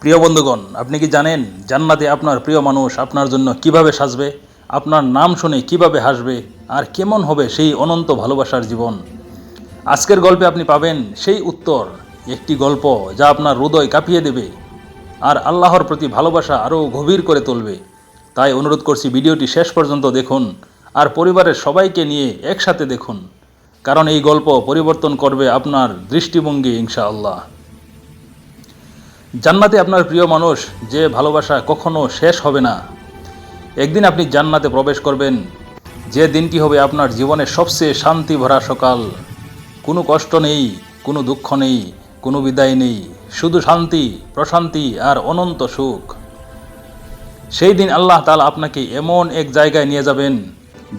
প্রিয় বন্ধুগণ, আপনি কি জানেন জান্নাতে আপনার প্রিয় মানুষ আপনার জন্য কিভাবে সাজবে, আপনার নাম শুনে কিভাবে হাসবে, আর কেমন হবে সেই অনন্ত ভালোবাসার জীবন? আজকের গল্পে আপনি পাবেন সেই উত্তর, একটি গল্প যা আপনার হৃদয় কাঁপিয়ে দেবে আর আল্লাহর প্রতি ভালোবাসা আরও গভীর করে তুলবে। তাই অনুরোধ করছি, ভিডিওটি শেষ পর্যন্ত দেখুন আর পরিবারের সবাইকে নিয়ে একসাথে দেখুন, কারণ এই গল্প পরিবর্তন করবে আপনার দৃষ্টিভঙ্গি ইনশাআল্লাহ। জান্নাতে আপনার প্রিয় মানুষ, যে ভালোবাসা কখনো শেষ হবে না। একদিন আপনি জান্নাতে প্রবেশ করবেন, যে দিনটি হবে আপনার জীবনের সবচেয়ে শান্তি ভরা সকাল। কোনো কষ্ট নেই, কোনো দুঃখ নেই, কোনো বিদায় নেই, শুধু শান্তি, প্রশান্তি আর অনন্ত সুখ। সেই দিন আল্লাহ তাআলা আপনাকে এমন এক জায়গায় নিয়ে যাবেন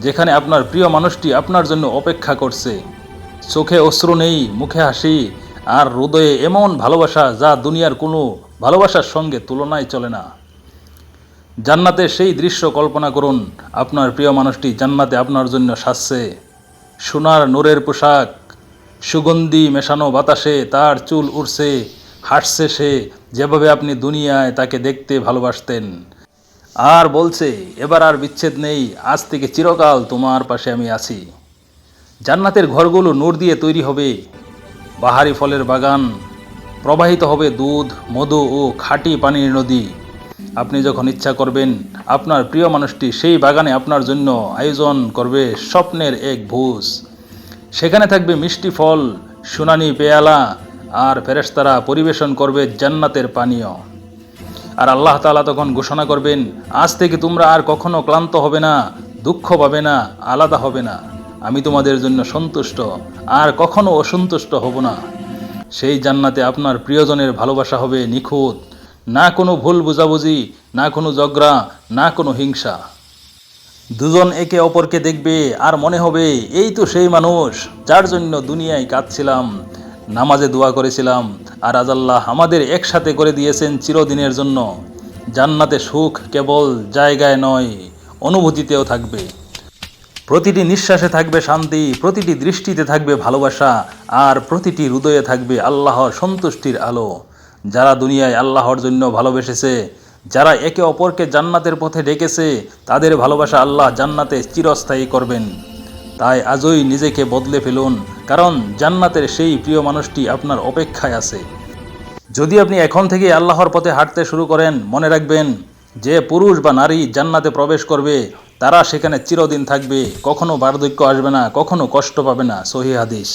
যেখানে আপনার প্রিয় মানুষটি আপনার জন্য অপেক্ষা করছে। চোখে অশ্রু নেই, মুখে হাসি, আর হৃদয়ে এমন ভালোবাসা যা দুনিয়ার কোনো ভালোবাসার সঙ্গে তুলনায় চলে না। জান্নাতের সেই দৃশ্য কল্পনা করুন, আপনার প্রিয় মানুষটি জান্নাতে আপনার জন্য সাজছে। সোনার নূরের পোশাক, সুগন্ধি মেশানো বাতাসে তার চুল উড়ছে, হাসছে সে যেভাবে আপনি দুনিয়ায় তাকে দেখতে ভালোবাসতেন, আর বলছে, এবার আর বিচ্ছেদ নেই, আজ থেকে চিরকাল তোমার পাশে আমি আছি। জান্নাতের ঘরগুলো নূর দিয়ে তৈরি হবে, বাহারি ফলের বাগান, প্রবাহিত হবে দুধ, মধু ও খাঁটি পানির নদী। আপনি যখন ইচ্ছা করবেন, আপনার প্রিয় মানুষটি সেই বাগানে আপনার জন্য আয়োজন করবে স্বপ্নের এক ভোজ। সেখানে থাকবে মিষ্টি ফল, সোনানি পেয়ালা, আর ফেরেশতারা পরিবেশন করবে জান্নাতের পানীয়। আর আল্লাহ তাআলা তখন ঘোষণা করবেন, আজ থেকে তোমরা আর কখনো ক্লান্ত হবে না, দুঃখ পাবে না, আলাদা হবে না। আমি তোমাদের জন্য সন্তুষ্ট, আর কখনো অসন্তুষ্ট হব না। সেই জান্নাতে আপনার প্রিয়জনের ভালোবাসা হবে নিখুঁত, না কোনো ভুল বোঝাবুঝি, না কোনো ঝগড়া, না কোনো হিংসা। দুজন একে অপরকে দেখবে আর মনে হবে, এই তো সেই মানুষ যার জন্য দুনিয়ায় কাঁদছিলাম, নামাজে দোয়া করেছিলাম, আর আজ আল্লাহ আমাদের একসাথে করে দিয়েছেন চিরদিনের জন্য। জান্নাতে সুখ কেবল জায়গায় নয়, অনুভূতিতেও থাকবে। প্রতিটি নিঃশ্বাসে থাকবে শান্তি, প্রতিটি দৃষ্টিতে থাকবে ভালোবাসা, আর প্রতিটি হৃদয়ে থাকবে আল্লাহর সন্তুষ্টির আলো। যারা দুনিয়ায় আল্লাহর জন্য ভালোবেসেছে, যারা একে অপরকে জান্নাতের পথে ডেকেছে, তাদের ভালোবাসা আল্লাহ জান্নাতে চিরস্থায়ী করবেন। তাই আজই নিজেকে বদলে ফেলুন, কারণ জান্নাতের সেই প্রিয় মানুষটি আপনার অপেক্ষায় আছে। যদি আপনি এখন থেকে আল্লাহর পথে হাঁটতে শুরু করেন, মনে রাখবেন, যে পুরুষ বা নারী জান্নাতে প্রবেশ করবে তারা সেখানে চিরদিন থাকবে, কখনো বার্ধক্য আসবে না, কখনো কষ্ট পাবে না। সহিহ হাদিস।